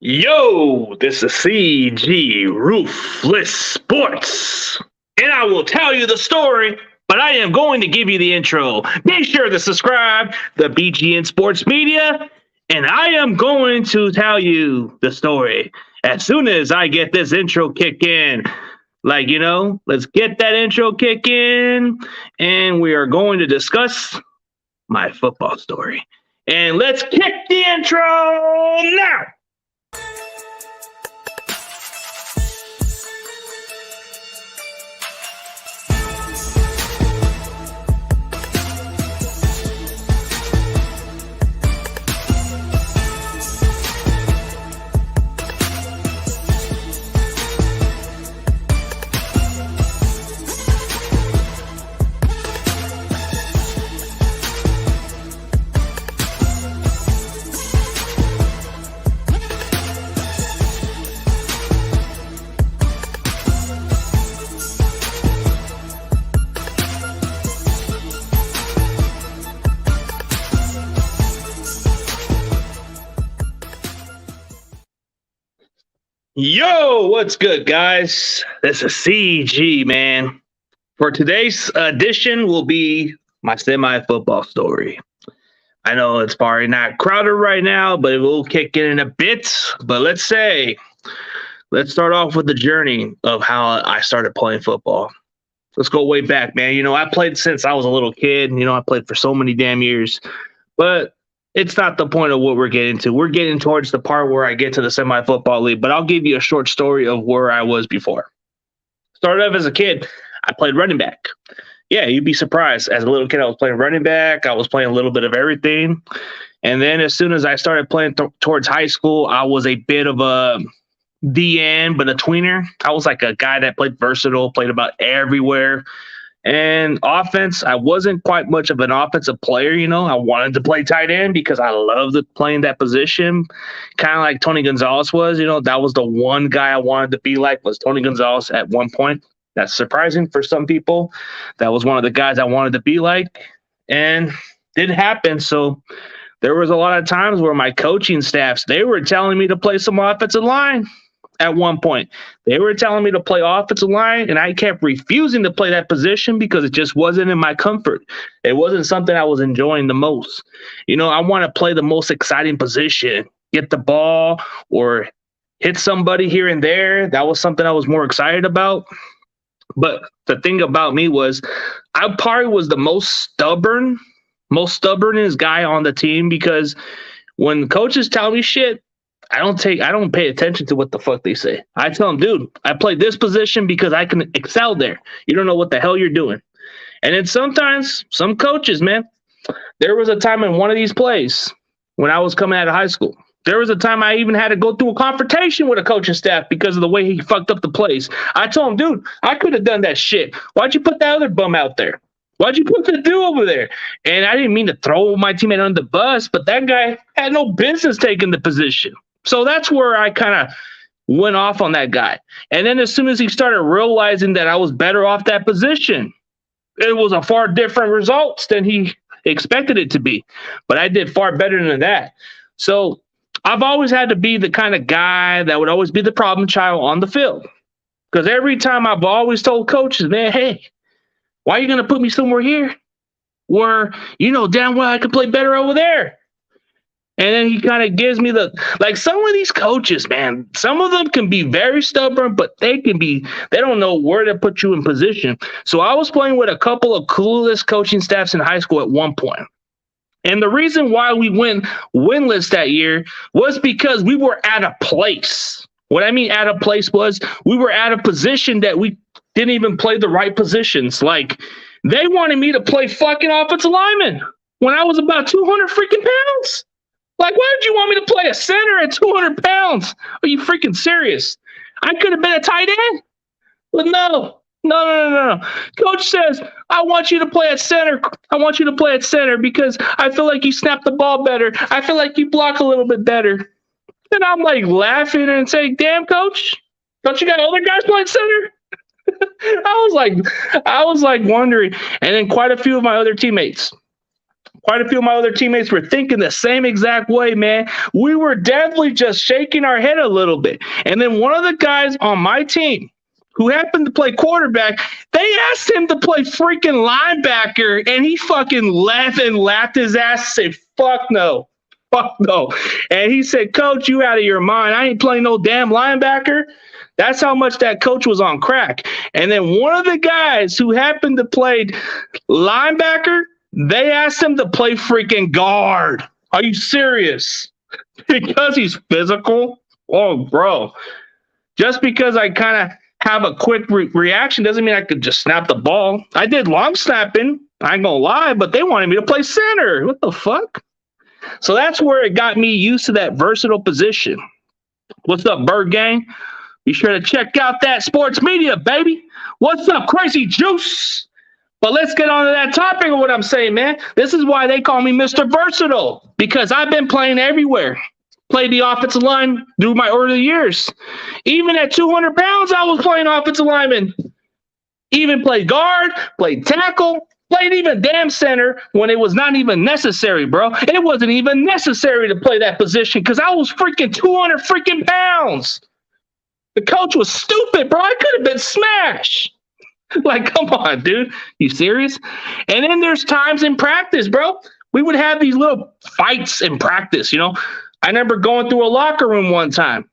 Yo, this is CG Ruthless Sports, and I will tell you the story, but I am going to give you the intro. Be sure to subscribe to BGN Sports Media, and I am going to tell you the story as soon as I get this intro kick in. Let's get that intro kick in, and we are going to discuss my football story. And let's kick the intro now. Yo, what's good, guys? This is CG, man. For today's edition will be my semi-football story. I know it's probably not crowded right now, but it will kick in a bit. But let's start off with the journey of how I started playing football. Let's go way back, man. I played since I was a little kid. I played for so many damn years. But it's not the point of what we're getting to. We're getting towards the part where I get to the semi-football league, but I'll give you a short story of where I was before. Started off as a kid, I played running back. Yeah, you'd be surprised. As a little kid, I was playing running back. I was playing a little bit of everything. And then as soon as I started playing towards high school, I was a bit of a DN, but a tweener. I was like a guy that played versatile, played about everywhere. And offense, I wasn't quite much of an offensive player, I wanted to play tight end because I loved playing that position, kind of like Tony Gonzalez was. That was the one guy I wanted to be like, was Tony Gonzalez at one point. That's surprising for some people. That was one of the guys I wanted to be like, and didn't happen. So there was a lot of times where my coaching staffs, they were telling me to play some offensive line. At one point, they were telling me to play offensive line, and I kept refusing to play that position because it just wasn't in my comfort. It wasn't something I was enjoying the most. I want to play the most exciting position, get the ball or hit somebody here and there. That was something I was more excited about. But the thing about me was I probably was the most stubbornest guy on the team, because when coaches tell me shit, I don't pay attention to what the fuck they say. I tell them, dude, I play this position because I can excel there. You don't know what the hell you're doing. And then sometimes some coaches, man, there was a time in one of these plays when I was coming out of high school. There was a time I even had to go through a confrontation with a coaching staff because of the way he fucked up the plays. I told him, dude, I could have done that shit. Why'd you put that other bum out there? Why'd you put the dude over there? And I didn't mean to throw my teammate under the bus, but that guy had no business taking the position. So that's where I kind of went off on that guy. And then as soon as he started realizing that I was better off that position, it was a far different results than he expected it to be. But I did far better than that. So I've always had to be the kind of guy that would always be the problem child on the field. Because every time I've always told coaches, man, hey, why are you going to put me somewhere here where damn well I could play better over there? And then he kind of gives me some of these coaches, man, some of them can be very stubborn, but they don't know where to put you in position. So I was playing with a couple of clueless coaching staffs in high school at one point. And the reason why we went winless that year was because we were at a place. What I mean at a place was we were at a position that we didn't even play the right positions. Like, they wanted me to play fucking offensive lineman when I was about 200 freaking pounds. Like, why did you want me to play a center at 200 pounds? Are you freaking serious? I could have been a tight end. But no. Coach says, I want you to play at center. I want you to play at center because I feel like you snap the ball better. I feel like you block a little bit better. And I'm like laughing and saying, damn, coach, don't you got other guys playing center? I was like wondering. And then quite a few of my other teammates quite a few of my other teammates were thinking the same exact way, man. We were definitely just shaking our head a little bit. And then one of the guys on my team who happened to play quarterback, they asked him to play freaking linebacker, and he fucking laughed his ass and said, fuck no. Fuck no. And he said, Coach, you out of your mind. I ain't playing no damn linebacker. That's how much that coach was on crack. And then one of the guys who happened to play linebacker, they asked him to play freaking guard. Are you serious? Because he's physical? Oh, bro. Just because I kind of have a quick reaction doesn't mean I could just snap the ball. I did long snapping. I ain't gonna lie, but they wanted me to play center. What the fuck? So that's where it got me used to that versatile position. What's up, Bird Gang? Be sure to check out that sports media, baby. What's up, Crazy Juice? But let's get on to that topic of what I'm saying, man. This is why they call me Mr. Versatile, because I've been playing everywhere. Played the offensive line through my early years. Even at 200 pounds, I was playing offensive lineman. Even played guard, played tackle, played even damn center when it was not even necessary, bro. It wasn't even necessary to play that position because I was freaking 200 freaking pounds. The coach was stupid, bro. I could have been smashed. Like, come on, dude. You serious? And then there's times in practice, bro. We would have these little fights in practice, you know. I remember going through a locker room one time.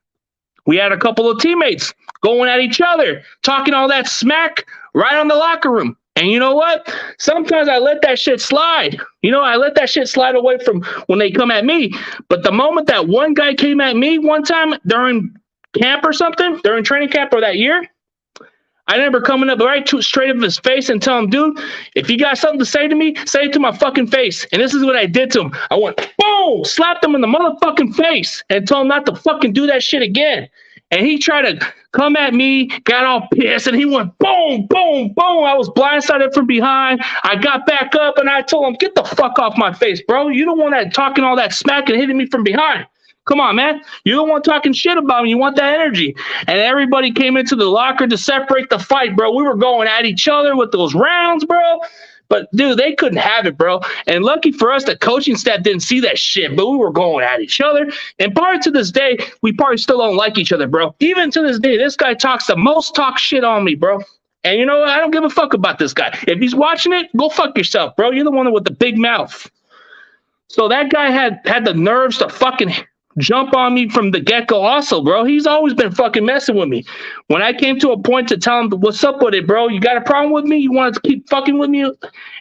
We had a couple of teammates going at each other, talking all that smack right on the locker room. And you know what? Sometimes I let that shit slide. You know, I let that shit slide away from when they come at me. But the moment that one guy came at me one time during camp or something, during training camp or that year, I remember coming up right straight up his face and telling him, dude, if you got something to say to me, say it to my fucking face. And this is what I did to him. I went, boom, slapped him in the motherfucking face and told him not to fucking do that shit again. And he tried to come at me, got all pissed, and he went boom, boom, boom. I was blindsided from behind. I got back up, and I told him, get the fuck off my face, bro. You don't want that talking all that smack and hitting me from behind. Come on, man. You don't want talking shit about me. You want that energy. And everybody came into the locker to separate the fight, bro. We were going at each other with those rounds, bro. But, dude, they couldn't have it, bro. And lucky for us, the coaching staff didn't see that shit, but we were going at each other. And probably to this day, we probably still don't like each other, bro. Even to this day, this guy talks the most talk shit on me, bro. And you know what? I don't give a fuck about this guy. If he's watching it, go fuck yourself, bro. You're the one with the big mouth. So that guy had the nerves to fucking jump on me from the get-go also, bro. He's always been fucking messing with me. When I came to a point to tell him, what's up with it, bro? You got a problem with me? You want to keep fucking with me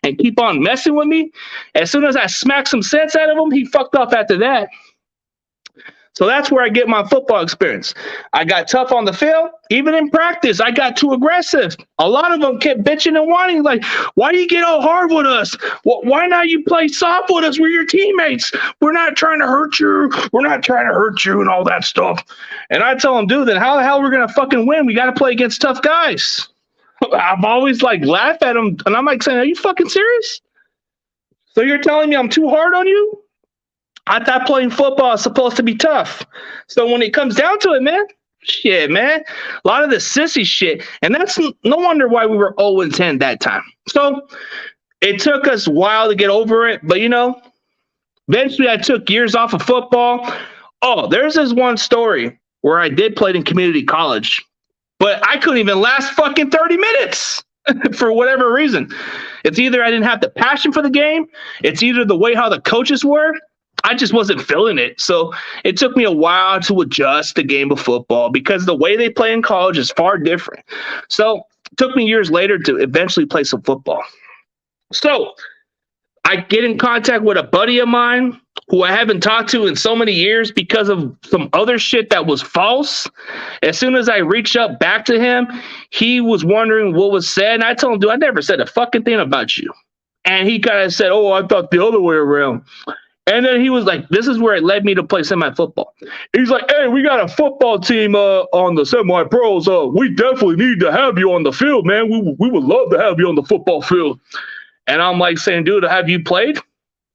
and keep on messing with me? As soon as I smacked some sense out of him, he fucked off after that. So that's where I get my football experience. I got tough on the field. Even in practice, I got too aggressive. A lot of them kept bitching and whining, like, why do you get all hard with us? Why not you play soft with us? We're your teammates. We're not trying to hurt you. We're not trying to hurt you and all that stuff. And I tell them, dude, then how the hell we're going to fucking win? We got to play against tough guys. I've always, like, laughed at them. And I'm like saying, are you fucking serious? So you're telling me I'm too hard on you? I thought playing football is supposed to be tough. So when it comes down to it, man, shit, man, a lot of the sissy shit. And that's no wonder why we were 0-10 that time. So it took us a while to get over it. But, you know, eventually I took years off of football. Oh, there's this one story where I did play in community college, but I couldn't even last fucking 30 minutes for whatever reason. It's either I didn't have the passion for the game. It's either the way how the coaches were. I just wasn't feeling it. So it took me a while to adjust the game of football because the way they play in college is far different. So it took me years later to eventually play some football. So I get in contact with a buddy of mine who I haven't talked to in so many years because of some other shit that was false. As soon as I reached up back to him, he was wondering what was said. And I told him, dude, I never said a fucking thing about you. And he kind of said, oh, I thought the other way around. And then he was like, this is where it led me to play semi-football. He's like, hey, we got a football team on the semi-pros. We definitely need to have you on the field, man. We would love to have you on the football field. And I'm like saying, dude, have you played?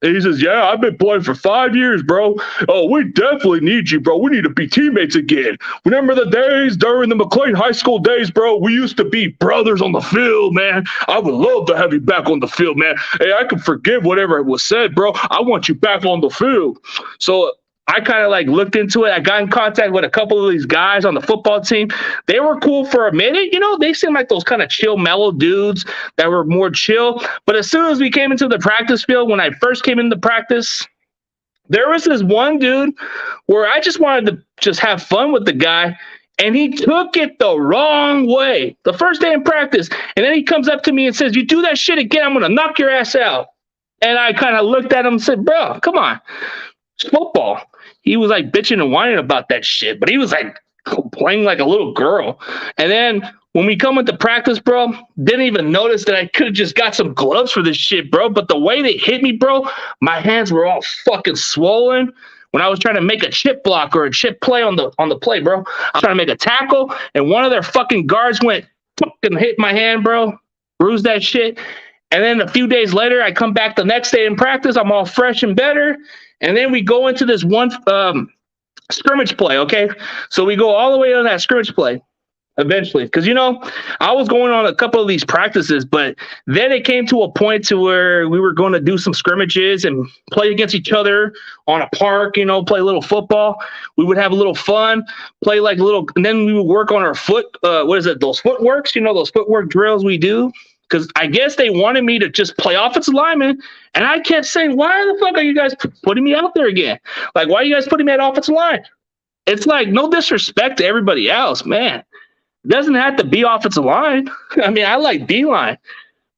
And he says, yeah, I've been playing for 5 years, bro. Oh, we definitely need you, bro. We need to be teammates again. Remember the days during the McLean High School days, bro? We used to be brothers on the field, man. I would love to have you back on the field, man. Hey, I can forgive whatever was said, bro. I want you back on the field. So I kind of like looked into it. I got in contact with a couple of these guys on the football team. They were cool for a minute. You know, they seemed like those kind of chill, mellow dudes that were more chill. But as soon as we came into the practice field, when I first came into practice, there was this one dude where I just wanted to just have fun with the guy. And he took it the wrong way the first day in practice. And then he comes up to me and says, you do that shit again, I'm going to knock your ass out. And I kind of looked at him and said, bro, come on. It's football. He was like bitching and whining about that shit, but he was like playing like a little girl. And then when we come into practice, bro, didn't even notice that I could have just got some gloves for this shit, bro. But the way they hit me, bro, my hands were all fucking swollen when I was trying to make a chip block or a chip play on the play, bro. I was trying to make a tackle, and one of their fucking guards went fucking hit my hand, bro, bruised that shit. And then a few days later, I come back the next day in practice. I'm all fresh and better. And then we go into this one scrimmage play, okay? So we go all the way on that scrimmage play eventually. Because, you know, I was going on a couple of these practices, but then it came to a point to where we were going to do some scrimmages and play against each other on a park, you know, play a little football. We would have a little fun, play like a little, and then we would work on our those footworks, you know, those footwork drills we do. Because I guess they wanted me to just play offensive lineman. And I kept saying, why the fuck are you guys putting me out there again? Like, why are you guys putting me at offensive line? It's like, no disrespect to everybody else, man. It doesn't have to be offensive line. I mean, I like D-line.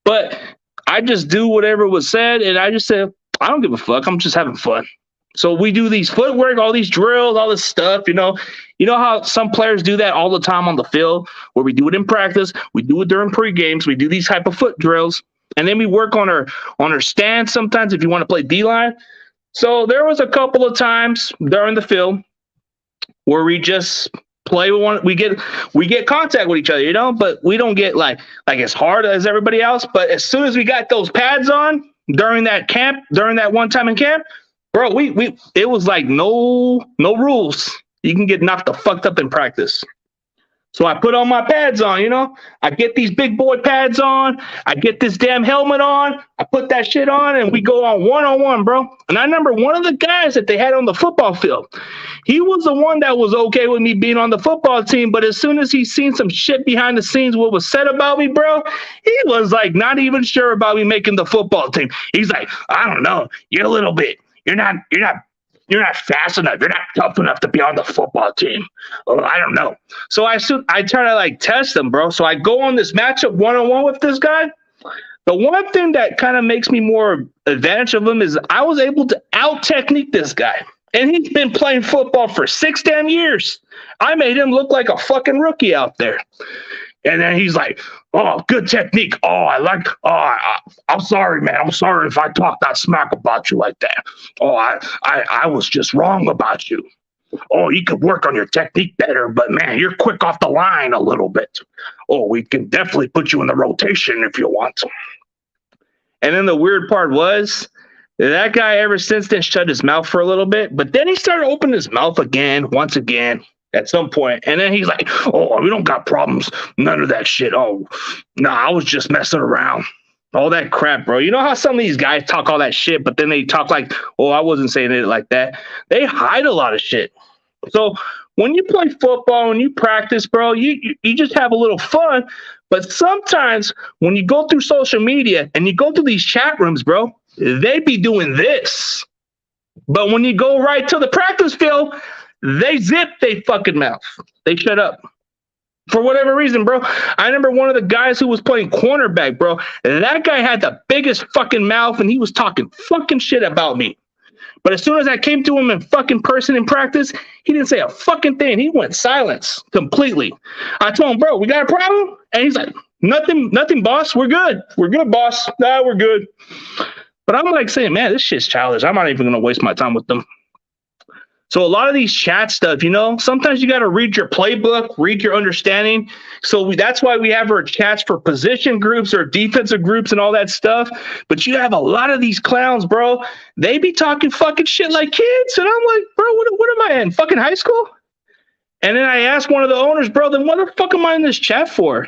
But I just do whatever was said. And I just said, I don't give a fuck. I'm just having fun. So we do these footwork, all these drills, all this stuff, you know. You know how some players do that all the time on the field, where we do it in practice, we do it during pre-games, we do these type of foot drills, and then we work on our stance sometimes if you want to play D-line. So there was a couple of times during the field where we just play with one, we get contact with each other, you know, but we don't get like as hard as everybody else. But as soon as we got those pads on during that one time in camp, bro, it was like no rules. You can get knocked the fucked up in practice. So I put all my pads on, you know. I get these big boy pads on. I get this damn helmet on. I put that shit on, and we go on one-on-one, bro. And I remember one of the guys that they had on the football field, he was the one that was okay with me being on the football team. But as soon as he seen some shit behind the scenes, what was said about me, bro, he was like not even sure about me making the football team. He's like, I don't know. You're a little bit. You're not fast enough. You're not tough enough to be on the football team. Oh, I don't know. So I try to like test them, bro. So I go on this matchup one-on-one with this guy. The one thing that kind of makes me more advantage of him is I was able to out-technique this guy. And he's been playing football for 6 damn years. I made him look like a fucking rookie out there. And then he's like, oh, good technique. Oh, I'm sorry, man. I'm sorry if I talk that smack about you like that. Oh, I was just wrong about you. Oh, you could work on your technique better, but man, you're quick off the line a little bit. Oh, we can definitely put you in the rotation if you want to. And then the weird part was that guy ever since then shut his mouth for a little bit, but then he started opening his mouth again, once again. At some point, and then he's like, oh, we don't got problems. None of that shit. Oh, no, I was just messing around. All that crap, bro. You know how some of these guys talk all that shit, but then they talk like, oh, I wasn't saying it like that. They hide a lot of shit. So when you play football, when you practice, bro, you just have a little fun. But sometimes when you go through social media and you go through these chat rooms, bro, they be doing this. But when you go right to the practice field, they zip they fucking mouth. They shut up. For whatever reason, bro. I remember one of the guys who was playing cornerback, bro. And that guy had the biggest fucking mouth, and he was talking fucking shit about me. But as soon as I came to him in fucking person in practice, he didn't say a fucking thing. He went silence completely. I told him, bro, we got a problem? And he's like, nothing, boss. We're good. We're good, boss. Nah, we're good. But I'm like saying, man, this shit's childish. I'm not even going to waste my time with them. So a lot of these chat stuff, sometimes you got to read your playbook, read your understanding. So that's why we have our chats for position groups or defensive groups and all that stuff. But you have a lot of these clowns, bro. They be talking fucking shit like kids. And I'm like, bro, what am I in? Fucking high school? And then I asked one of the owners, bro, then what the fuck am I in this chat for?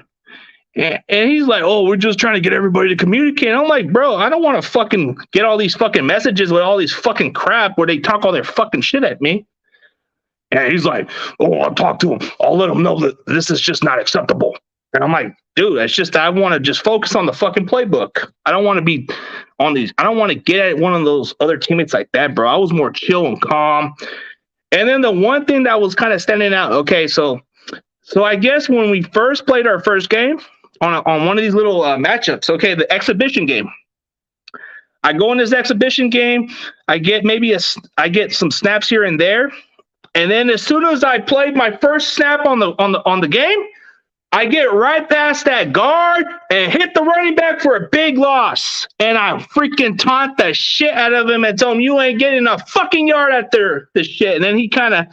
And he's like, oh, we're just trying to get everybody to communicate. And I'm like, bro, I don't want to fucking get all these fucking messages with all these fucking crap where they talk all their fucking shit at me. And he's like, oh, I'll talk to him. I'll let him know that this is just not acceptable. And I'm like, dude, it's just I want to just focus on the fucking playbook. I don't want to be on these. I don't want to get at one of those other teammates like that, bro. I was more chill and calm. And then the one thing that was kind of standing out, okay, so I guess when we first played our first game, on one of these little matchups, okay, the exhibition game. I go in this exhibition game, I get some snaps here and there, and then as soon as I played my first snap on the game, I get right past that guard and hit the running back for a big loss, and I freaking taunt the shit out of him and tell him you ain't getting a fucking yard after this shit, and then he kind of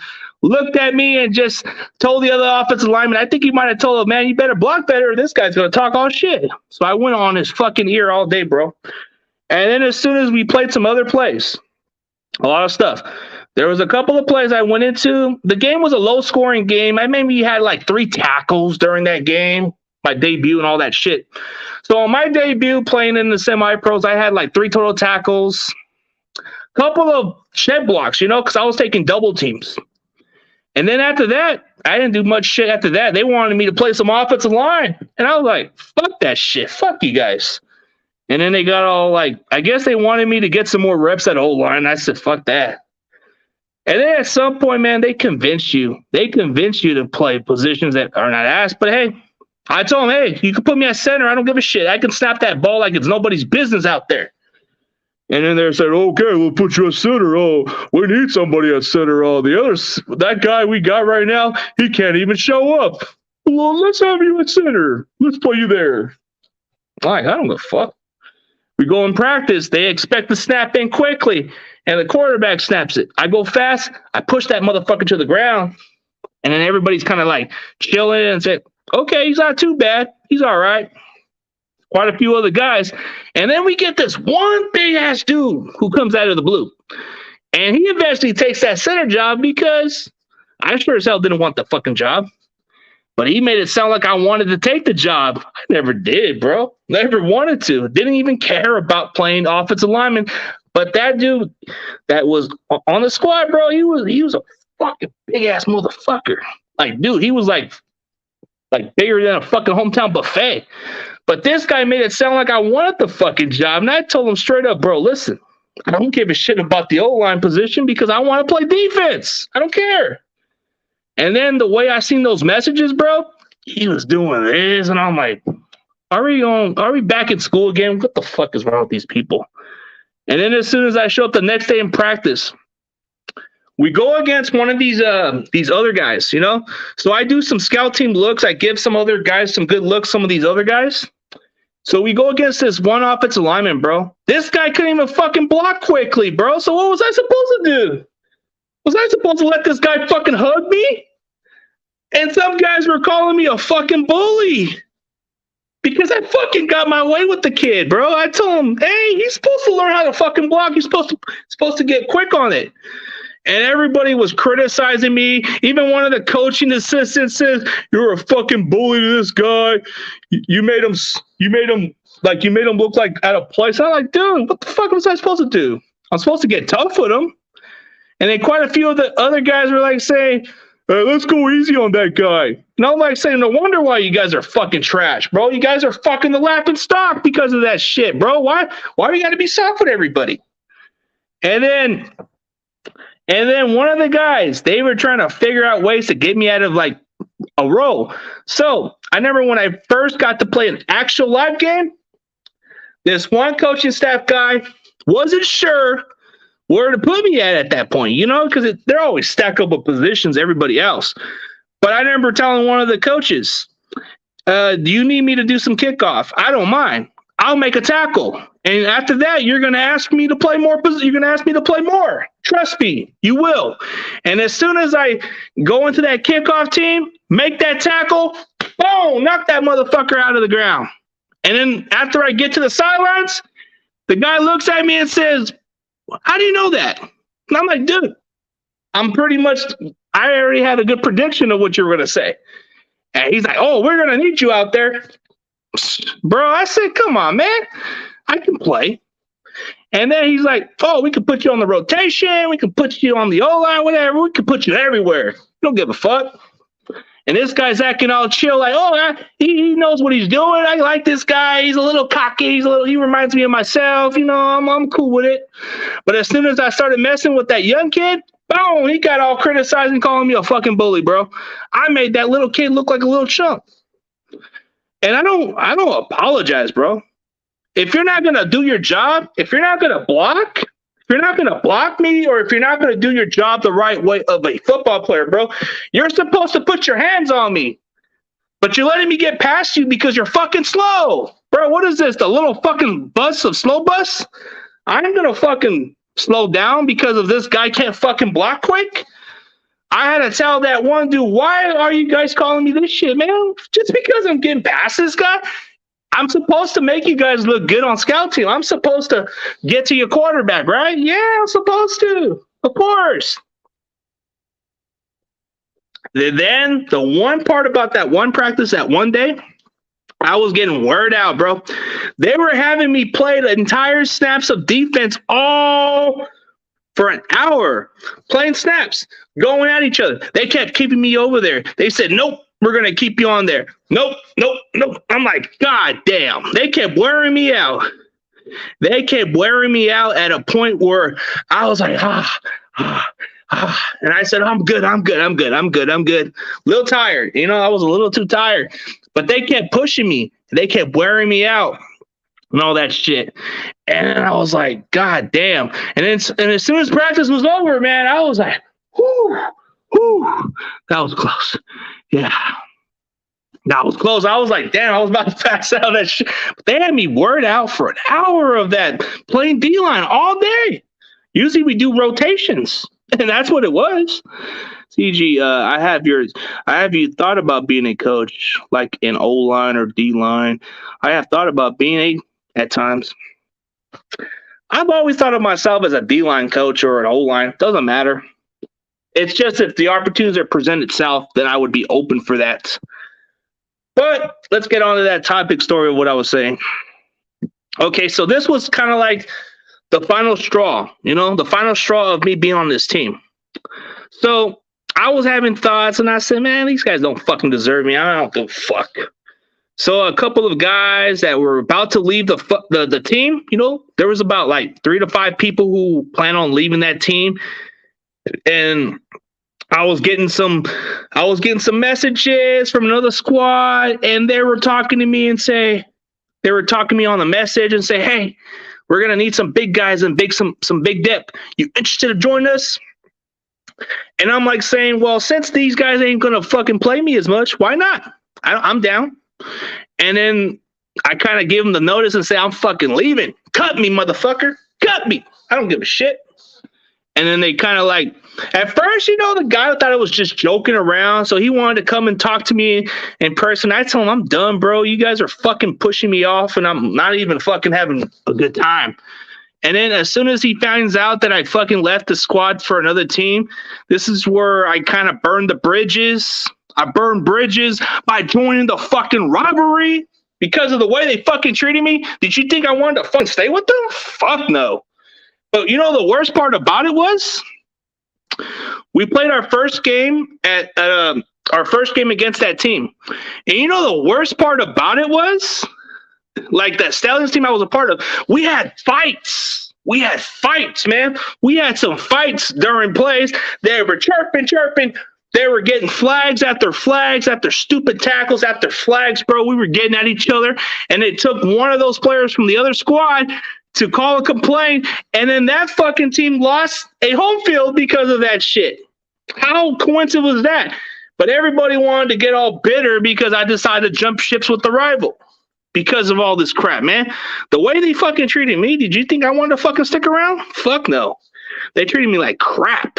looked at me and just told the other offensive lineman, I think he might have told him, man, you better block better or this guy's going to talk all shit. So I went on his fucking ear all day, bro. And then as soon as we played some other plays, a lot of stuff. There was a couple of plays I went into. The game was a low-scoring game. I maybe had like 3 tackles during that game, my debut and all that shit. So on my debut playing in the semi-pros, I had like 3 total tackles, a couple of shed blocks, because I was taking double teams. And then after that, I didn't do much shit after that. They wanted me to play some offensive line. And I was like, fuck that shit. Fuck you guys. And then they got all like, I guess they wanted me to get some more reps at O-line. I said, fuck that. And then at some point, man, they convince you. They convince you to play positions that are not asked. But hey, I told them, hey, you can put me at center. I don't give a shit. I can snap that ball like it's nobody's business out there. And then they said, okay, we'll put you at center. Oh, we need somebody at center. Oh, that guy we got right now, he can't even show up. Well, let's have you at center. Let's put you there. Like, I don't give a fuck. We go in practice. They expect to snap in quickly, and the quarterback snaps it. I go fast. I push that motherfucker to the ground, and then everybody's kind of like chilling and say, okay, he's not too bad. He's all right. Quite a few other guys. And then we get this one big-ass dude who comes out of the blue. And he eventually takes that center job because I sure as hell didn't want the fucking job. But he made it sound like I wanted to take the job. I never did, bro. Never wanted to. Didn't even care about playing offensive lineman. But that dude that was on the squad, bro, he was a fucking big-ass motherfucker. Like, dude, he was like bigger than a fucking hometown buffet. But this guy made it sound like I wanted the fucking job. And I told him straight up, bro, listen, I don't give a shit about the O-line position because I want to play defense. I don't care. And then the way I seen those messages, bro, he was doing this. And I'm like, are we back in school again? What the fuck is wrong with these people? And then as soon as I show up the next day in practice, we go against one of these other guys, So I do some scout team looks. I give some other guys some good looks, some of these other guys. So we go against this one offensive lineman, bro. This guy couldn't even fucking block quickly, bro. So what was I supposed to do? Was I supposed to let this guy fucking hug me? And some guys were calling me a fucking bully because I fucking got my way with the kid, bro. I told him, hey, he's supposed to learn how to fucking block. He's supposed to get quick on it. And everybody was criticizing me. Even one of the coaching assistants says, "You're a fucking bully to this guy. You made him look like out of place." I'm like, dude, what the fuck was I supposed to do? I'm supposed to get tough with him. And then quite a few of the other guys were like saying, hey, let's go easy on that guy. And I'm like saying, no wonder why you guys are fucking trash, bro. You guys are fucking the laughing stock because of that shit, bro. Why do you got to be soft with everybody? And then one of the guys, they were trying to figure out ways to get me out of like a row. So I remember when I first got to play an actual live game, this one coaching staff guy wasn't sure where to put me at that point, because they're always stacked up with positions, everybody else. But I remember telling one of the coaches, do you need me to do some kickoff? I don't mind. I'll make a tackle. And after that, you're going to ask me to play more. You're going to ask me to play more. Trust me, you will. And as soon as I go into that kickoff team, make that tackle, boom, knock that motherfucker out of the ground. And then after I get to the sidelines, the guy looks at me and says, how do you know that? And I'm like, dude, I already had a good prediction of what you were going to say. And he's like, oh, we're going to need you out there. Bro, I said, come on, man. I can play. And then he's like, oh, we can put you on the rotation. We can put you on the O-line, whatever. We can put you everywhere. Don't give a fuck. And this guy's acting all chill, like, oh, he knows what he's doing. I like this guy. He's a little cocky. He reminds me of myself. You know, I'm cool with it. But as soon as I started messing with that young kid, boom, he got all criticized and calling me a fucking bully, bro. I made that little kid look like a little chump. And I don't apologize, bro. If you're not gonna do your job, if you're not gonna block me, or if you're not gonna do your job the right way of a football player, bro, you're supposed to put your hands on me. But you're letting me get past you because you're fucking slow. Bro, what is this? The little fucking bus of slow bus? I'm gonna fucking slow down because of this guy can't fucking block quick? I had to tell that one dude, why are you guys calling me this shit, man? Just because I'm getting past this guy? I'm supposed to make you guys look good on scout team. I'm supposed to get to your quarterback, right? Yeah, I'm supposed to. Of course. Then the one part about that one practice, that one day, I was getting word out, bro. They were having me play the entire snaps of defense all for an hour, playing snaps, going at each other. They kept keeping me over there. They said, nope, we're going to keep you on there. Nope. I'm like, God damn. They kept wearing me out. They kept wearing me out at a point where I was like, and I said, I'm good. Little tired. You know, I was a little too tired. But they kept pushing me. They kept wearing me out and all that shit. And I was like, God damn. And as soon as practice was over, man, I was like, whoo, that was close. Yeah. That was close. I was like, damn, I was about to pass out that shit. But they had me word out for an hour of that, playing D-line all day. Usually we do rotations, and that's what it was. CG, I have you thought about being a coach, like in O-line or D-line? I have thought about being at times. I've always thought of myself as a D-line coach or an O-line. Doesn't matter. It's just if the opportunities present itself, then I would be open for that. But let's get on to that topic story of what I was saying. Okay, so this was kind of like the final straw, the final straw of me being on this team. So I was having thoughts, and I said, man, these guys don't fucking deserve me. I don't give a fuck. So a couple of guys that were about to leave the team, there was about like 3 to 5 people who plan on leaving that team. And I was getting some messages from another squad, and they were talking to me on the message and say, hey, we're going to need some big guys and some big depth. You interested to join us? And I'm like saying, well, since these guys ain't going to fucking play me as much, why not? I'm down. And then I kind of give them the notice and say, I'm fucking leaving. Cut me, motherfucker. Cut me. I don't give a shit. And then they kind of like, at first, the guy thought I was just joking around. So he wanted to come and talk to me in person. I told him, I'm done, bro. You guys are fucking pushing me off, and I'm not even fucking having a good time. And then as soon as he finds out that I fucking left the squad for another team, this is where I kind of burned the bridges. I burned bridges by joining the fucking rivalry because of the way they fucking treated me. Did you think I wanted to fucking stay with them? Fuck no. But the worst part about it was we played our first game against that team. And the worst part about it was, like that Stallions team I was a part of, we had fights. We had fights, man. We had some fights during plays. They were chirping. They were getting flags after stupid tackles after flags, bro. We were getting at each other. And it took one of those players from the other squad to call a complaint, and then that fucking team lost a home field because of that shit. How coincidental was that? But everybody wanted to get all bitter because I decided to jump ships with the rival. because of all this crap, man. The way they fucking treated me, did you think I wanted to fucking stick around? Fuck no. They treated me like crap.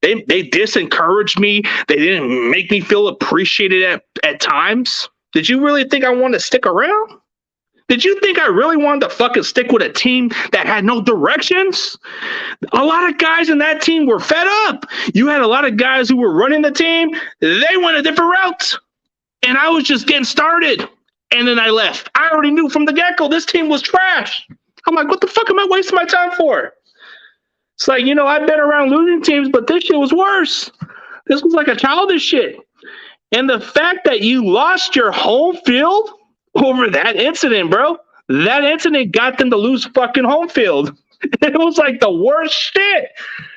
They disencouraged me. They didn't make me feel appreciated at times. Did you really think I wanted to stick around? Did you think I really wanted to fucking stick with a team that had no directions? A lot of guys in that team were fed up. You had a lot of guys who were running the team. They went a different route. And I was just getting started. And then I left. I already knew from the get-go this team was trash. I'm like, what the fuck am I wasting my time for? It's like, I've been around losing teams, but this shit was worse. This was like a childish shit. And the fact that you lost your home field over that incident, bro, that incident got them to lose fucking home field. It was like the worst shit.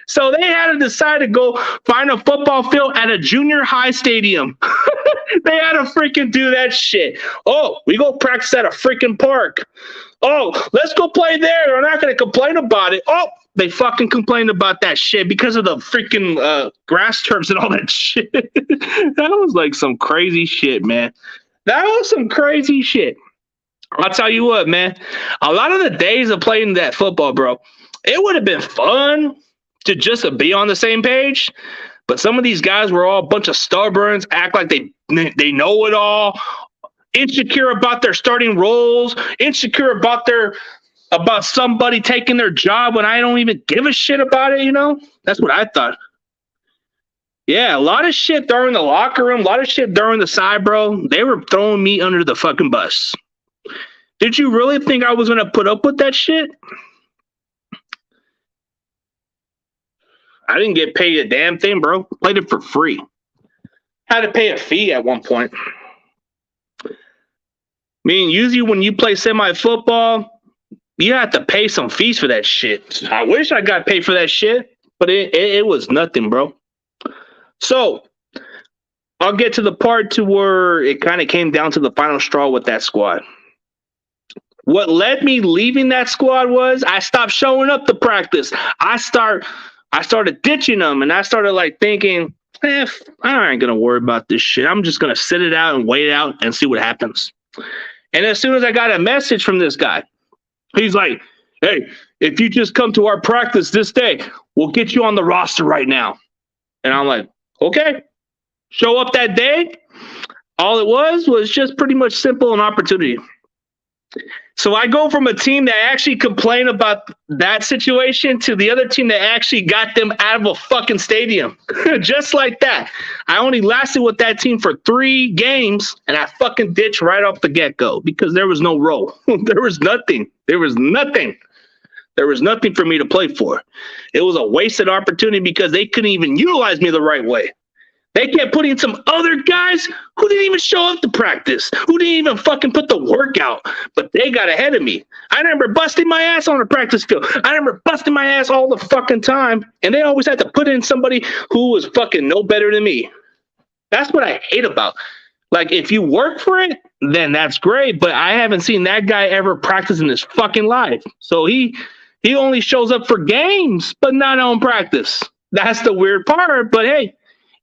So they had to decide to go find a football field at a junior high stadium. They had to freaking do that shit. Oh, we go practice at a freaking park. Oh, let's go play there. They're not going to complain about it. Oh, they fucking complained about that shit because of the freaking grass turfs and all that shit. That was like some crazy shit, man. That was some crazy shit. I'll tell you what, man. A lot of the days of playing that football, bro, it would have been fun to just be on the same page. But some of these guys were all a bunch of stubborns, act like they know it all, insecure about their starting roles, insecure about somebody taking their job when I don't even give a shit about it, That's what I thought. Yeah, a lot of shit during the locker room, a lot of shit during the side, bro. They were throwing me under the fucking bus. Did you really think I was going to put up with that shit? I didn't get paid a damn thing, bro. Played it for free. Had to pay a fee at one point. I mean, usually when you play semi-football, you have to pay some fees for that shit. I wish I got paid for that shit, but it was nothing, bro. So I'll get to the part to where it kind of came down to the final straw with that squad. What led me leaving that squad was I stopped showing up to practice. I started ditching them, and I started like thinking, I ain't going to worry about this shit. I'm just going to sit it out and wait it out and see what happens. And as soon as I got a message from this guy, he's like, hey, if you just come to our practice this day, we'll get you on the roster right now. And I'm like, okay, show up that day. All it was just pretty much simple an opportunity. So I go from a team that actually complained about that situation to the other team that actually got them out of a fucking stadium. Just like that. I only lasted with that team for 3 games, and I fucking ditched right off the get-go because there was no role. There was nothing. There was nothing for me to play for. It was a wasted opportunity because they couldn't even utilize me the right way. They kept putting some other guys who didn't even show up to practice, who didn't even fucking put the work out, but they got ahead of me. I remember busting my ass on the practice field. I remember busting my ass all the fucking time, and they always had to put in somebody who was fucking no better than me. That's what I hate about. Like, if you work for it, then that's great, but I haven't seen that guy ever practice in his fucking life. So he only shows up for games, but not on practice. That's the weird part, but hey,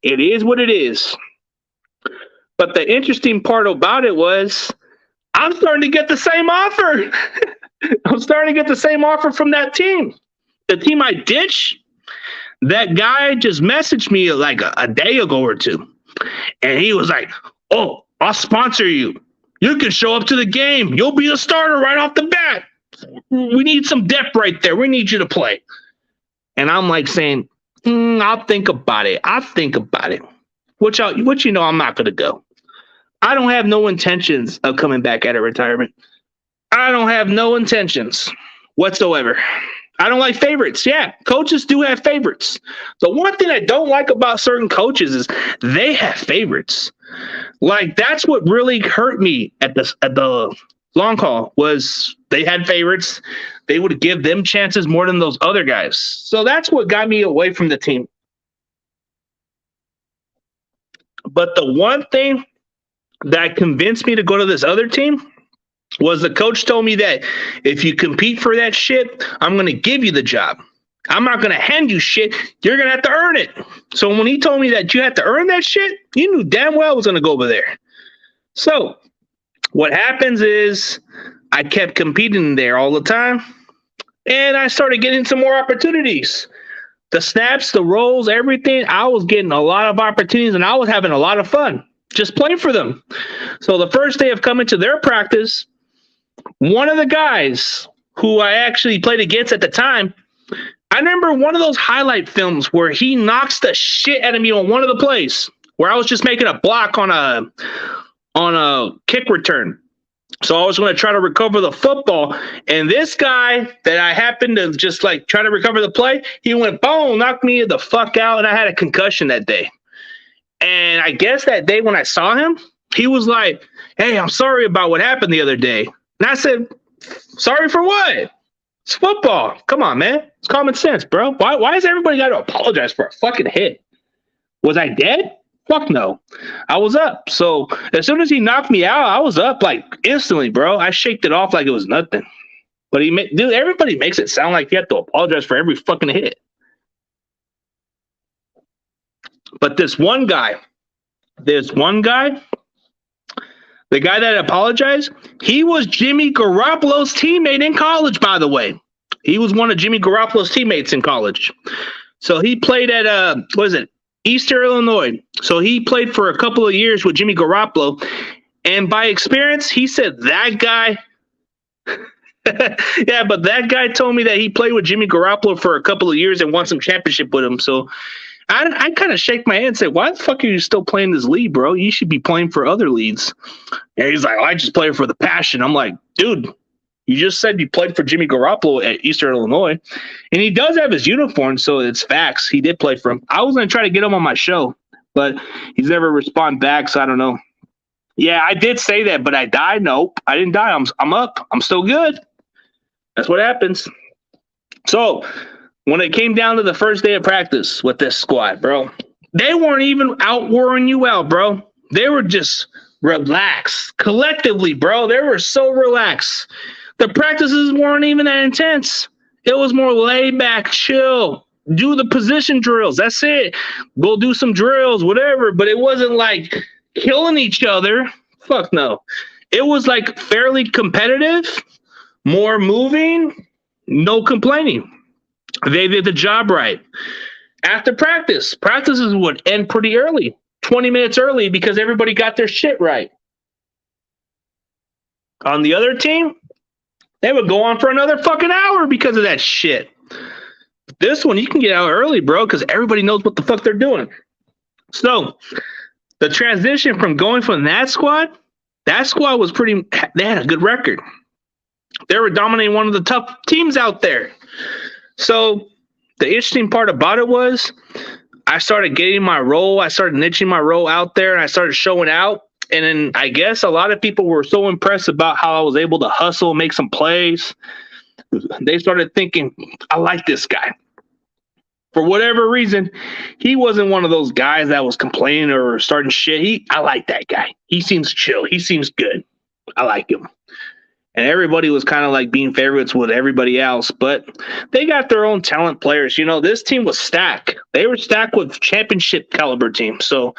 it is what it is. But the interesting part about it was I'm starting to get the same offer. I'm starting to get the same offer from that team. The team I ditched, that guy just messaged me like a day ago or two. And he was like, oh, I'll sponsor you. You can show up to the game. You'll be the starter right off the bat. We need some depth right there. We need you to play. And I'm like saying, I'll think about it. Which I'm not going to go. I don't have no intentions of coming back out of retirement. I don't have no intentions whatsoever. I don't like favorites. Yeah, coaches do have favorites. The one thing I don't like about certain coaches is they have favorites. Like, that's what really hurt me at the long haul was they had favorites. They would give them chances more than those other guys. So that's what got me away from the team. But the one thing that convinced me to go to this other team was the coach told me that if you compete for that shit, I'm going to give you the job. I'm not going to hand you shit. You're going to have to earn it. So when he told me that you had to earn that shit, you knew damn well I was going to go over there. So What happens is I kept competing there all the time, and I started getting some more opportunities. The snaps, the rolls, everything. I was getting a lot of opportunities, and I was having a lot of fun just playing for them. So the first day of coming to their practice, one of the guys who I actually played against at the time, I remember one of those highlight films where he knocks the shit out of me on one of the plays where I was just making a block on a kick return. So I was going to try to recover the football. And this guy that I happened to just like try to recover the play, he went, boom, knocked me the fuck out. And I had a concussion that day. And I guess that day when I saw him, he was like, hey, I'm sorry about what happened the other day. And I said, sorry for what? It's football. Come on, man. It's common sense, bro. Why has everybody got to apologize for a fucking hit? Was I dead? Fuck no. I was up. So as soon as he knocked me out, I was up like instantly, bro. I shaked it off like it was nothing. But dude, everybody makes it sound like you have to apologize for every fucking hit. But this one guy, the guy that apologized, he was Jimmy Garoppolo's teammate in college, by the way. He was one of Jimmy Garoppolo's teammates in college. So he played at, Eastern Illinois. So he played for a couple of years with Jimmy Garoppolo. And by experience, he said that guy, yeah, but that guy told me that he played with Jimmy Garoppolo for a couple of years and won some championship with him. So I kind of shake my head and say, why the fuck are you still playing this league, bro? You should be playing for other leagues. And he's like, I just play for the passion. I'm like, dude, you just said you played for Jimmy Garoppolo at Eastern Illinois. And he does have his uniform, so it's facts. He did play for him. I was going to try to get him on my show, but he's never responded back, so I don't know. Yeah, I did say that, but I died? Nope, I didn't die. I'm up. I'm still good. That's what happens. So when it came down to the first day of practice with this squad, bro, they weren't even out wearing you out, bro. They were just relaxed. Collectively, bro, they were so relaxed. The practices weren't even that intense. It was more laid back, chill. Do the position drills. That's it. Go do some drills, whatever. But it wasn't like killing each other. Fuck no. It was like fairly competitive, more moving, no complaining. They did the job right. After practices would end pretty early, 20 minutes early, because everybody got their shit right. On the other team, they would go on for another fucking hour because of that shit. This one, you can get out early, bro, because everybody knows what the fuck they're doing. So the transition from going from that squad was they had a good record. They were dominating one of the tough teams out there. So the interesting part about it was I started getting my role. I started niching my role out there, and I started showing out. And then I guess a lot of people were so impressed about how I was able to hustle, make some plays. They started thinking, I like this guy. For whatever reason, he wasn't one of those guys that was complaining or starting shit. I like that guy. He seems chill. He seems good. I like him. And everybody was kind of like being favorites with everybody else, but they got their own talent players. You know, this team was stacked. They were stacked with championship caliber teams. So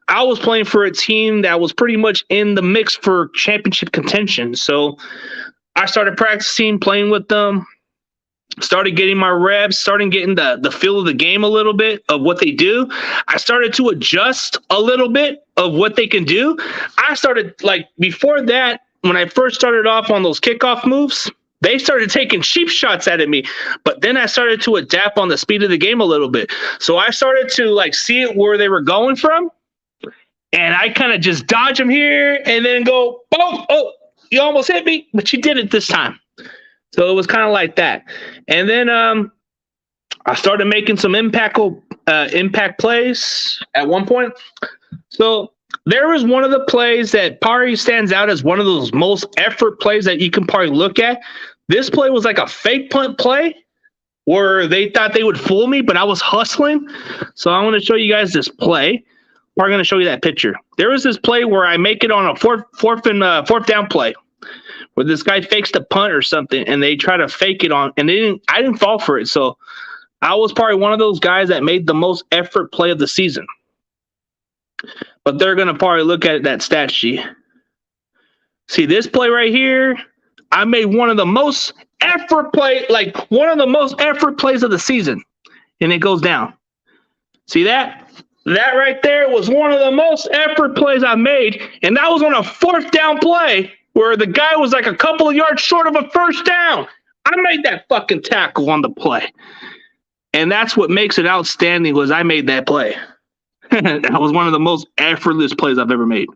I was playing for a team that was pretty much in the mix for championship contention. So I started practicing, playing with them, started getting my reps, starting getting the feel of the game a little bit of what they do. I started to adjust a little bit of what they can do. I started, like, before that, when I first started off on those kickoff moves, they started taking cheap shots at me. But then I started to adapt on the speed of the game a little bit. So I started to, like, see it where they were going from. And I kind of just dodge them here and then go, oh, you almost hit me, but you did it this time. So it was kind of like that. And then I started making some impact plays at one point. So there was one of the plays that probably stands out as one of those most effort plays that you can probably look at. This play was like a fake punt play where they thought they would fool me, but I was hustling. So I want to show you guys this play. I'm going to show you that picture. There was this play where I make it on a fourth down play where this guy fakes the punt or something, and they try to fake it on, and I didn't fall for it. So I was probably one of those guys that made the most effort play of the season. But they're going to probably look at that stat sheet. See this play right here? I made one of the most effort plays of the season, and it goes down. See that? That right there was one of the most effort plays I made, and that was on a 4th down play where the guy was like a couple of yards short of a 1st down. I made that fucking tackle on the play. And that's what makes it outstanding was I made that play. That was one of the most effortless plays I've ever made.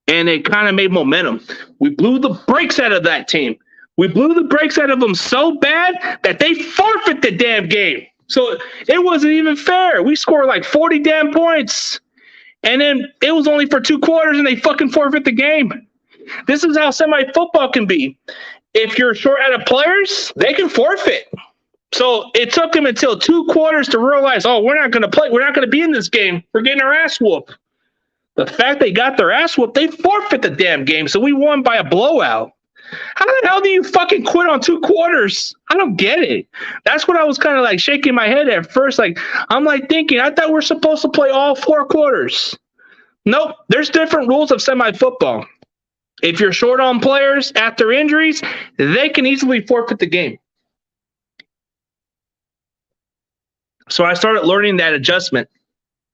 And it kind of made momentum. We blew the brakes out of that team. We blew the brakes out of them so bad that they forfeit the damn game. So it wasn't even fair. We scored like 40 damn points. And then it was only for 2 quarters and they fucking forfeit the game. This is how semi-football can be. If you're short out of players, they can forfeit. So it took them until 2 quarters to realize, oh, we're not going to play. We're not going to be in this game. We're getting our ass whooped. The fact they got their ass whooped, they forfeit the damn game. So we won by a blowout. How the hell do you fucking quit on 2 quarters? I don't get it. That's what I was kind of like shaking my head at first. Like, I'm like thinking, I thought we're supposed to play all 4 quarters. Nope. There's different rules of semi-football. If you're short on players after injuries, they can easily forfeit the game. So I started learning that adjustment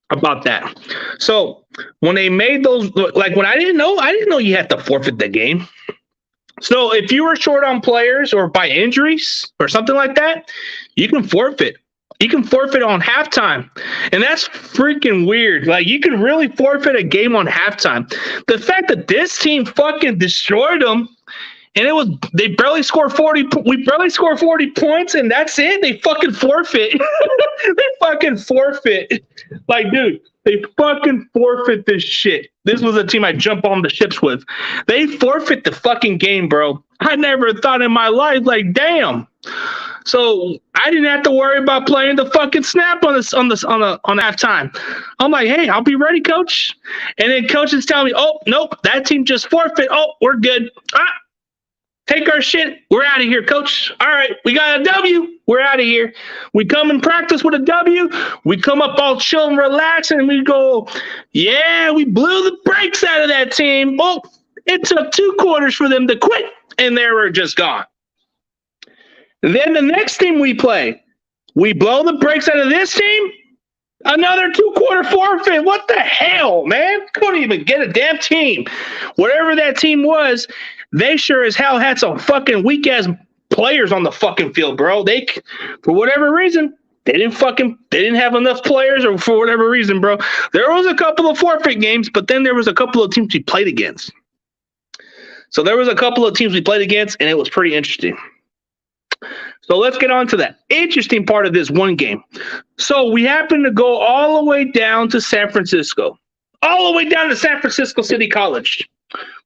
about that. So when they made those, like when I didn't know you had to forfeit the game. So if you were short on players or by injuries or something like that, you can forfeit. You can forfeit on halftime. And that's freaking weird. Like, you can really forfeit a game on halftime. The fact that this team fucking destroyed them, and they barely scored 40. We barely scored 40 points, and that's it. They fucking forfeit. They fucking forfeit. Like, dude, they fucking forfeit this shit. This was a team I jump on the ships with. They forfeit the fucking game, bro. I never thought in my life, like, damn. So I didn't have to worry about playing the fucking snap on halftime. I'm like, hey, I'll be ready, coach. And then coach is telling me, oh, nope, that team just forfeit. Oh, we're good. Take our shit. We're out of here, coach. All right, we got a W. We're out of here. We come and practice with a W. We come up all chill and relax, and we go, yeah, we blew the brakes out of that team. Oh, it took 2 quarters for them to quit, and they were just gone. Then the next team we play, we blow the brakes out of this team, another 2-quarter forfeit. What the hell, man? Couldn't even get a damn team. Whatever that team was, they sure as hell had some fucking weak-ass players on the fucking field, bro. They, for whatever reason, they didn't have enough players, or for whatever reason, bro. There was a couple of forfeit games, but then there was a couple of teams we played against. So there was a couple of teams we played against, and it was pretty interesting. So let's get on to the interesting part of this one game. So we happened to go all the way down to San Francisco, all the way down to San Francisco City College.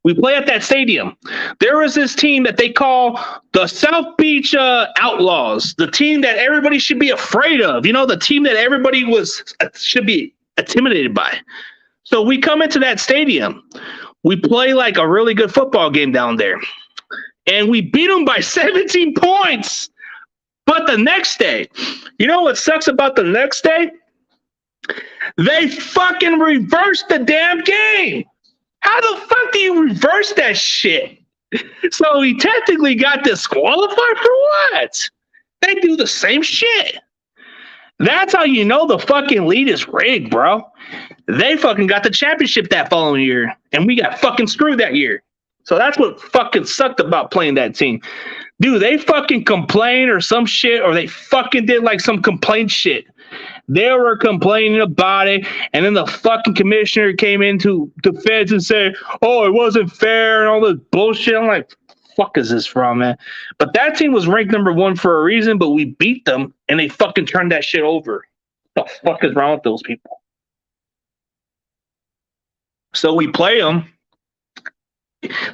We play at that stadium. There was this team that they call the South Beach Outlaws, the team that everybody should be afraid of. You know, the team that everybody should be intimidated by. So we come into that stadium. We play like a really good football game down there. And we beat them by 17 points. But the next day, you know what sucks about the next day? They fucking reversed the damn game. How the fuck do you reverse that shit? So he technically got disqualified for what? They do the same shit. That's how you know the fucking league is rigged, bro. They fucking got the championship that following year, and we got fucking screwed that year. So that's what fucking sucked about playing that team. Dude, they fucking complained or some shit, or they fucking did like some complaint shit. They were complaining about it, and then the fucking commissioner came into the feds and said, oh, it wasn't fair and all this bullshit. I'm like, fuck is this from, man? But that team was ranked number 1 for a reason, but we beat them, and they fucking turned that shit over. What the fuck is wrong with those people? So we play them.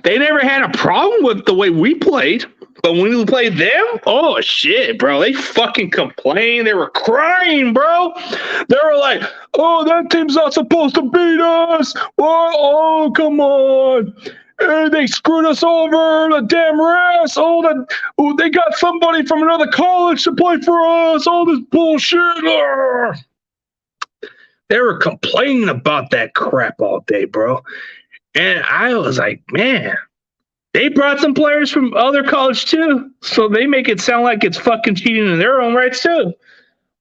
They never had a problem with the way we played, but when we played them, oh shit, bro, they fucking complained. They were crying, bro. They were like, oh, that team's not supposed to beat us. Oh, come on. They screwed us over, the damn refs. Oh, they got somebody from another college to play for us. All this bullshit. They were complaining about that crap all day, bro. And I was like, man, They brought some players from other college too, so they make it sound like it's fucking cheating in their own rights too.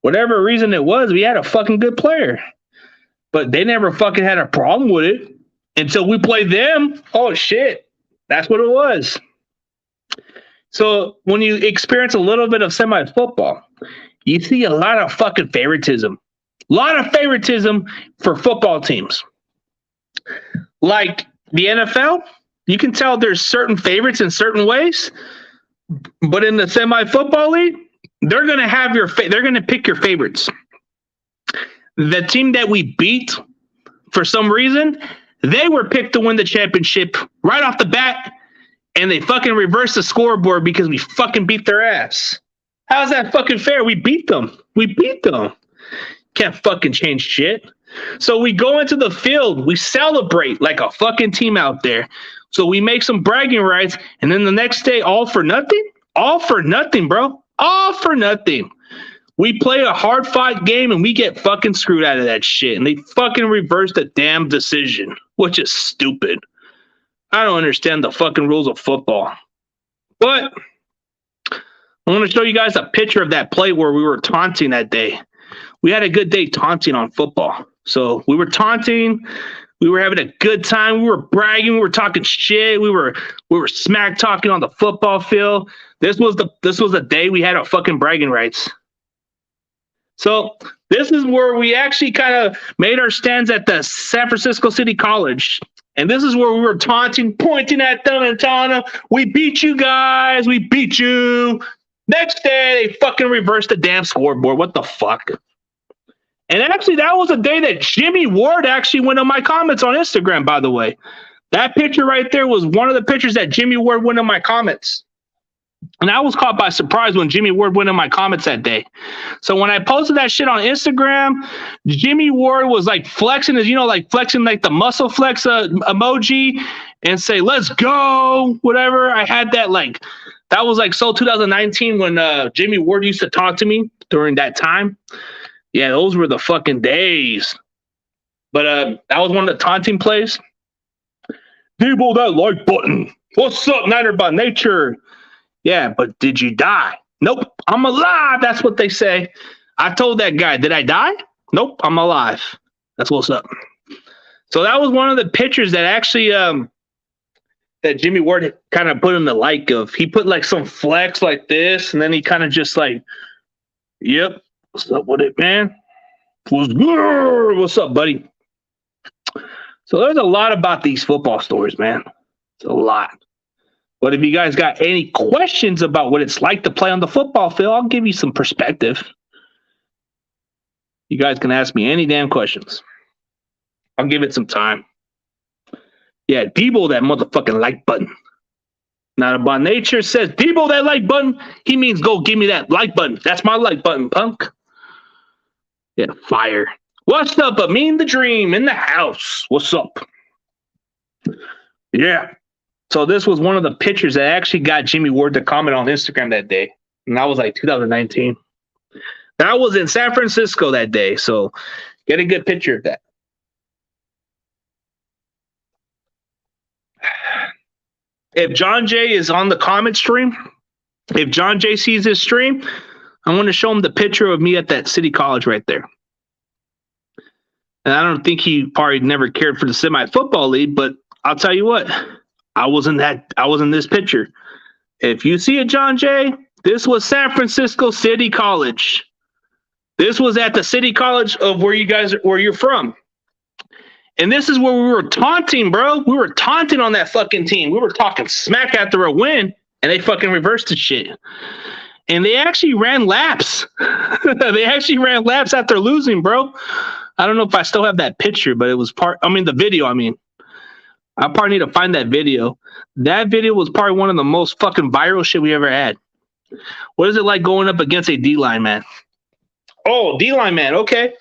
Whatever reason it was, we had a fucking good player, but they never fucking had a problem with it until we played them. Oh shit, that's what it was. So when you experience a little bit of semi-football, you see a lot of fucking favoritism. A lot of favoritism for football teams. Like the NFL, you can tell there's certain favorites in certain ways, but in the semi-football league, they're going to have they're going to pick your favorites. The team that we beat, for some reason, they were picked to win the championship right off the bat, and they fucking reversed the scoreboard because we fucking beat their ass. How's that fucking fair? We beat them. Can't fucking change shit. So we go into the field, we celebrate like a fucking team out there. So we make some bragging rights, and then the next day, all for nothing? All for nothing, bro. All for nothing. We play a hard-fought game, and we get fucking screwed out of that shit. And they fucking reverse the damn decision, which is stupid. I don't understand the fucking rules of football. But I'm going to show you guys a picture of that play where we were taunting that day. We had a good day taunting on football. So we were taunting. We were having a good time. We were bragging. We were talking shit. We were smack talking on the football field. This was the day we had our fucking bragging rights. So this is where we actually kind of made our stands at the San Francisco City College. And this is where we were taunting, pointing at them and telling them, we beat you guys. We beat you. Next day, they fucking reversed the damn scoreboard. What the fuck? And actually, that was a day that Jimmy Ward actually went on my comments on Instagram, by the way. That picture right there was one of the pictures that Jimmy Ward went on my comments. And I was caught by surprise when Jimmy Ward went in my comments that day. So when I posted that shit on Instagram, Jimmy Ward was like flexing, flexing like the muscle flex emoji and say, let's go, whatever. I had that that was like so 2019 when Jimmy Ward used to talk to me during that time. Yeah, those were the fucking days. But that was one of the taunting plays. Debo that like button. What's up, Niner by nature? Yeah, but did you die? Nope, I'm alive. That's what they say. I told that guy, did I die? Nope, I'm alive. That's what's up. So that was one of the pictures that actually that Jimmy Ward kind of put in the like of. He put like some flex like this, and then he kind of just like, yep, what's up with it, man? What's good? What's up, buddy? So there's a lot about these football stories, man. It's a lot. But if you guys got any questions about what it's like to play on the football field, I'll give you some perspective. You guys can ask me any damn questions. I'll give it some time. Yeah, Debo, that motherfucking like button. Not by nature says, Debo, that like button. He means go give me that like button. That's my like button, punk. Yeah, fire. What's up, Amin the Dream in the house? What's up? Yeah. So this was one of the pictures that actually got Jimmy Ward to comment on Instagram that day. And that was like 2019. That was in San Francisco that day. So get a good picture of that. If John Jay is on the comment stream, if John Jay sees this stream, I want to show him the picture of me at that City College right there. And I don't think he probably never cared for the semi-football league, but I'll tell you what. I was in this picture. If you see it, John Jay, this was San Francisco City College. This was at the City College of where you're from. And this is where we were taunting, bro. We were taunting on that fucking team. We were talking smack after a win, and they fucking reversed the shit. And they actually ran laps. They actually ran laps after losing, bro. I don't know if I still have that picture, but it was the video, I probably need to find that video. That video was probably one of the most fucking viral shit we ever had. What is it like going up against a D-line man? Oh, D-line man, okay.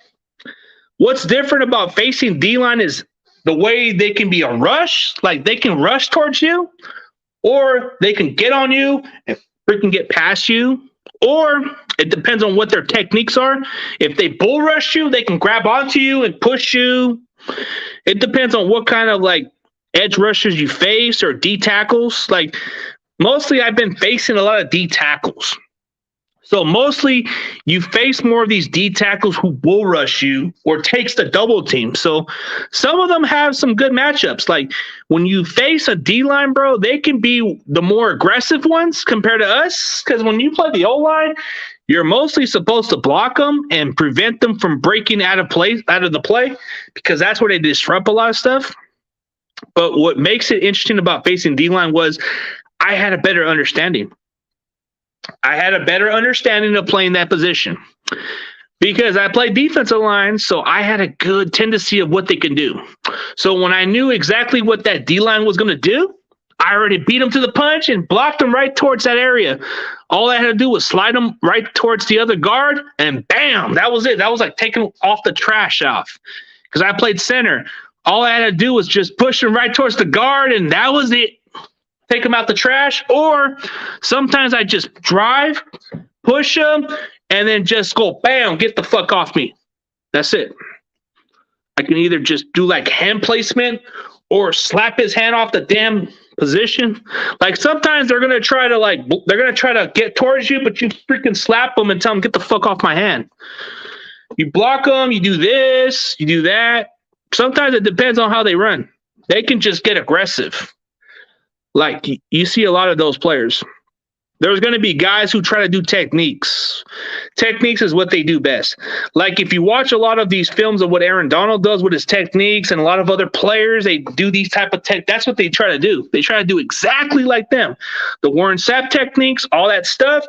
What's different about facing D-line is the way they can be a rush, like they can rush towards you, or they can get on you and freaking get past you, or it depends on what their techniques are. If they bull rush you, they can grab onto you and push you. It depends on what kind of edge rushers you face or D tackles. Like, mostly I've been facing a lot of D tackles. So mostly you face more of these D tackles who bull rush you or takes the double team. So some of them have some good matchups. Like when you face a D line, bro, they can be the more aggressive ones compared to us. Because when you play the O line, you're mostly supposed to block them and prevent them from breaking out of the play, because that's where they disrupt a lot of stuff. But what makes it interesting about facing D line was I had a better understanding. I had a better understanding of playing that position because I played defensive line, so I had a good tendency of what they can do. So when I knew exactly what that D-line was going to do, I already beat them to the punch and blocked them right towards that area. All I had to do was slide them right towards the other guard, and bam, that was it. That was like taking off the trash off because I played center. All I had to do was just push them right towards the guard, and that was it. Take them out the trash, or sometimes I just drive, push them, and then just go, bam, get the fuck off me. That's it. I can either just do like hand placement or slap his hand off the damn position. Like sometimes they're gonna try to get towards you, but you freaking slap them and tell them, get the fuck off my hand. You block them, you do this, you do that. Sometimes it depends on how they run. They can just get aggressive. Like, you see a lot of those players. There's going to be guys who try to do techniques. Techniques is what they do best. Like, if you watch a lot of these films of what Aaron Donald does with his techniques and a lot of other players, they do these type of that's what they try to do. They try to do exactly like them. The Warren Sapp techniques, all that stuff.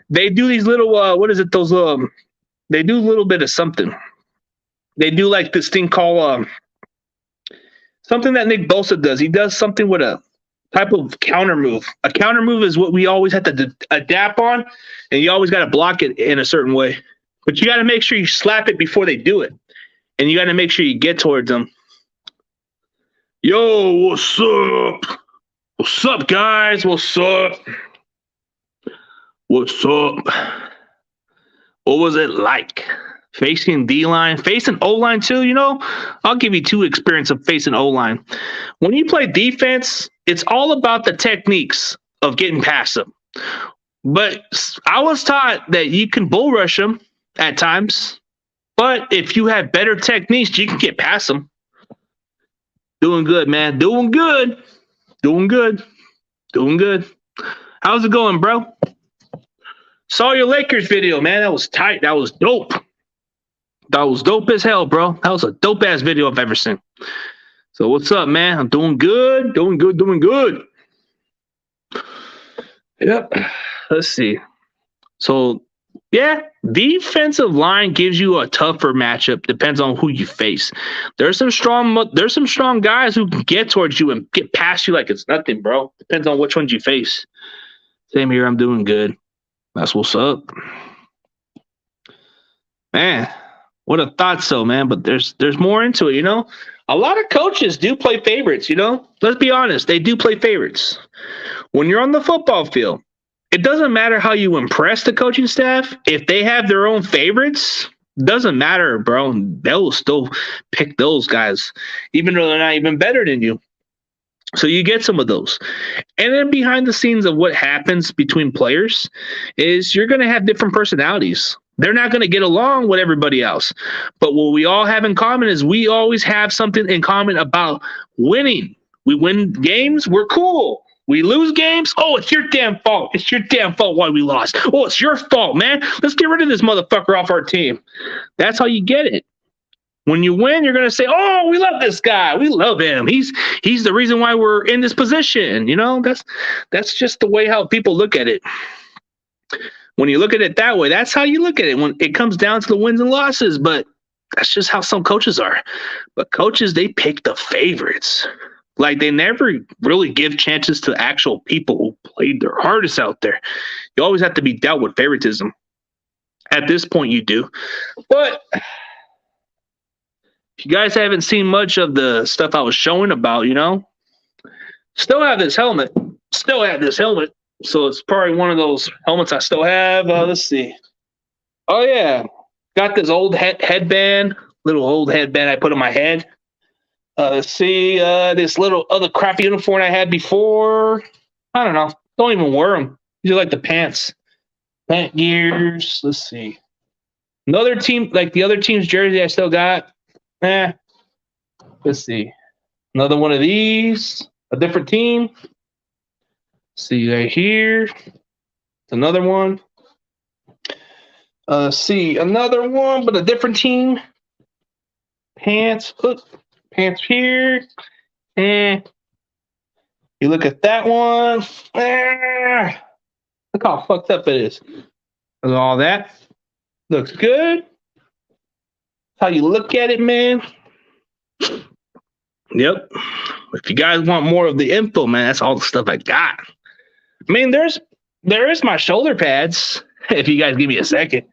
They do these little, they do a little bit of something. They do like this thing called something that Nick Bosa does. He does something with a type of counter move. A counter move is what we always have to adapt on, and you always got to block it in a certain way. But you got to make sure you slap it before they do it, and you got to make sure you get towards them. Yo, what's up? What's up, guys? What's up? What's up? What was it like facing D-line, facing O-line too? You know, I'll give you two experience of facing O-line. When you play defense, it's all about the techniques of getting past them. But I was taught that you can bull rush them at times, but if you have better techniques, you can get past them. Doing good, man. Doing good. Doing good. Doing good. How's it going, bro? Saw your Lakers video, man. That was tight. That was dope. That was dope as hell, bro. That was a dope-ass video I've ever seen. So what's up, man? I'm doing good. Doing good. Doing good. Yep. Let's see. So, yeah, defensive line gives you a tougher matchup. Depends on who you face. There's some strong guys who can get towards you and get past you like it's nothing, bro. Depends on which ones you face. Same here. I'm doing good. That's what's up. Man, what a thought so, man. But there's more into it, you know? A lot of coaches do play favorites, you know? Let's be honest. They do play favorites. When you're on the football field, it doesn't matter how you impress the coaching staff. If they have their own favorites, doesn't matter, bro. They'll still pick those guys, even though they're not even better than you. So you get some of those. And then behind the scenes of what happens between players is you're going to have different personalities. They're not going to get along with everybody else. But what we all have in common is we always have something in common about winning. We win games, we're cool. We lose games, oh, it's your damn fault. It's your damn fault why we lost. Oh, it's your fault, man. Let's get rid of this motherfucker off our team. That's how you get it. When you win, you're going to say, oh, we love this guy. We love him. He's the reason why we're in this position. You know, that's just the way how people look at it. When you look at it that way, that's how you look at it when it comes down to the wins and losses. But that's just how some coaches are. But coaches, they pick the favorites. Like, they never really give chances to actual people who played their hardest out there. You always have to be dealt with favoritism. At this point, you do. But if you guys haven't seen much of the stuff I was showing about, you know, still have this helmet. So it's probably one of those helmets I still have. Let's see. Oh, yeah. Got this old headband, little old headband I put on my head. Let's see. This little other crappy uniform I had before. I don't know. Don't even wear them. These are like the pants. Pant gears. Let's see. Another team, like the other team's jersey I still got. Let's see. Another one of these. A different team. See right here. It's another one. See another one, but a different team. Pants. Look. Pants here. You look at that one. Look how fucked up it is. And all that. Looks good. How you look at it, man. Yep. If you guys want more of the info, man, that's all the stuff I got. I mean, there is my shoulder pads. If you guys give me a second.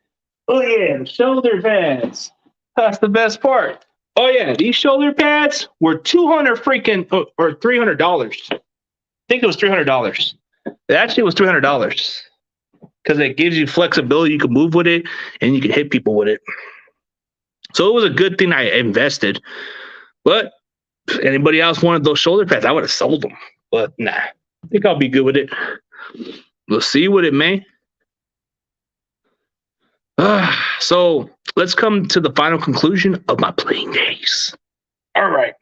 Oh yeah, shoulder pads. That's the best part. Oh yeah, these shoulder pads were $200 or $300. I think it was $300. It actually was $300 because it gives you flexibility. You can move with it and you can hit people with it. So it was a good thing I invested. But if anybody else wanted those shoulder pads, I would have sold them. But nah, I think I'll be good with it. We'll see what it may. So let's come to the final conclusion of my playing days. All right.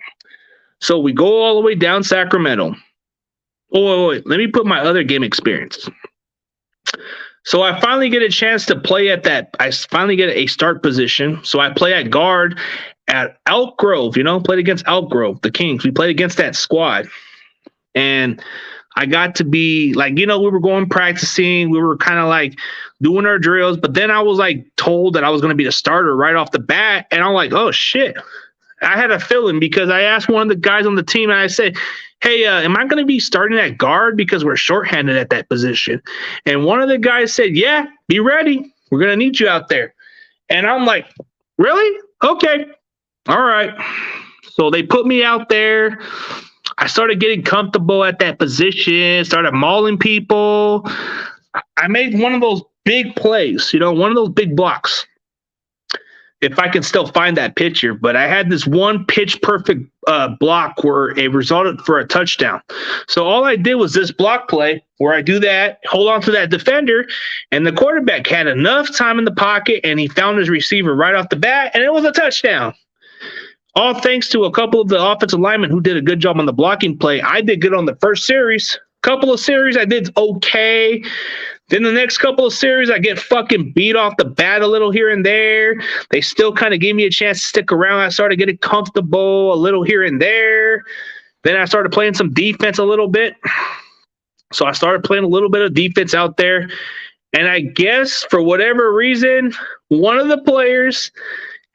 So we go all the way down Sacramento. Oh, wait. Let me put my other game experience. So I finally get a chance to play at that. I finally get a start position. So I play at guard at Elk Grove, played against Elk Grove, the Kings. We played against that squad. And I got to be like, we were going practicing. We were kind of like doing our drills. But then I was like told that I was going to be the starter right off the bat. And I'm like, oh, shit. I had a feeling because I asked one of the guys on the team and I said, hey, am I going to be starting at guard because we're shorthanded at that position? And one of the guys said, yeah, be ready. We're going to need you out there. And I'm like, really? Okay. All right. So they put me out there. I started getting comfortable at that position, started mauling people. I made one of those big plays, one of those big blocks. If I can still find that picture, but I had this one pitch perfect block where it resulted for a touchdown. So all I did was this block play where I do that, hold on to that defender, and the quarterback had enough time in the pocket and he found his receiver right off the bat, and it was a touchdown. All thanks to a couple of the offensive linemen who did a good job on the blocking play. I did good on the first series. Couple of series, I did okay. Then the next couple of series, I get fucking beat off the bat a little here and there. They still kind of gave me a chance to stick around. I started getting comfortable a little here and there. Then I started playing some defense a little bit. So I started playing a little bit of defense out there. And I guess for whatever reason, one of the players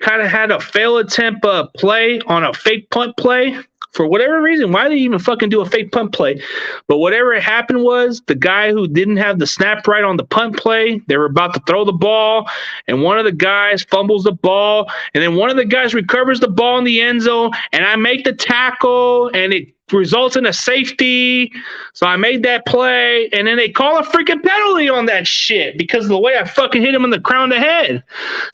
kind of had a fail attempt play on a fake punt play. For whatever reason, why did he even fucking do a fake punt play? But whatever happened was the guy who didn't have the snap right on the punt play, they were about to throw the ball, and one of the guys fumbles the ball, and then one of the guys recovers the ball in the end zone, and I make the tackle, and it results in a safety. So I made that play, and then they call a freaking penalty on that shit because of the way I fucking hit him in the crown of the head.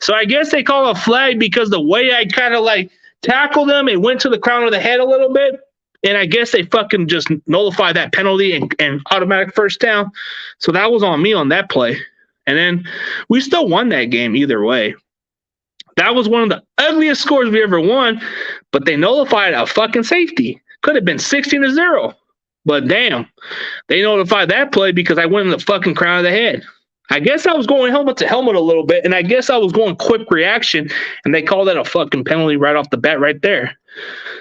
So I guess they call a flag because the way I kind of like tackled him, it went to the crown of the head a little bit, and I guess they fucking just nullified that penalty and automatic first down. So that was on me on that play. And then we still won that game either way. That was one of the ugliest scores we ever won, but they nullified a fucking safety. Could have been 16-0. But damn, they notified that play because I went in the fucking crown of the head. I guess I was going helmet to helmet a little bit, and I guess I was going quick reaction, and they called that a fucking penalty right off the bat right there.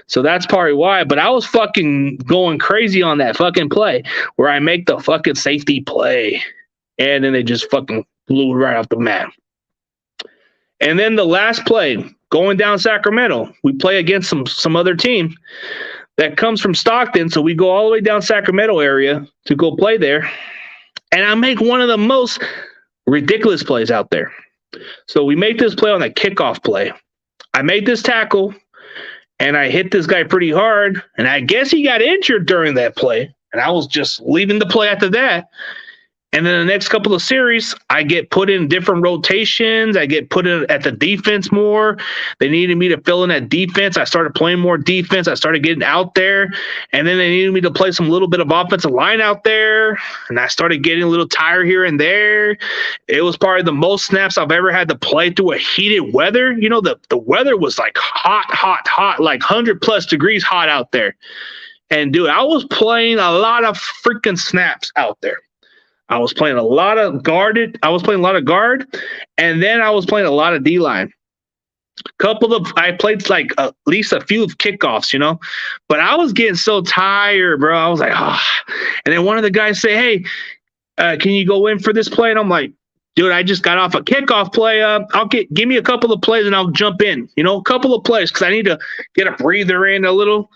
So that's probably why. But I was fucking going crazy on that fucking play where I make the fucking safety play, and then they just fucking blew it right off the mat. And then the last play, going down Sacramento, we play against some other team that comes from Stockton, so we go all the way down Sacramento area to go play there. And I make one of the most ridiculous plays out there. So we make this play on a kickoff play. I made this tackle, and I hit this guy pretty hard, and I guess he got injured during that play, and I was just leaving the play after that. And then the next couple of series, I get put in different rotations. I get put in at the defense more. They needed me to fill in that defense. I started playing more defense. I started getting out there. And then they needed me to play some little bit of offensive line out there. And I started getting a little tired here and there. It was probably the most snaps I've ever had to play through a heated weather. You know, the weather was like hot, like 100+ degrees hot out there. And, dude, I was playing a lot of freaking snaps out there. I was playing a lot of guard, and then I was playing a lot of D-line. I played like at least a few of kickoffs, you know, but I was getting so tired, bro. I was like, And then one of the guys say, hey, can you go in for this play? And I'm like, dude, I just got off a kickoff play. Give me a couple of plays and I'll jump in, you know, a couple of plays because I need to get a breather in a little.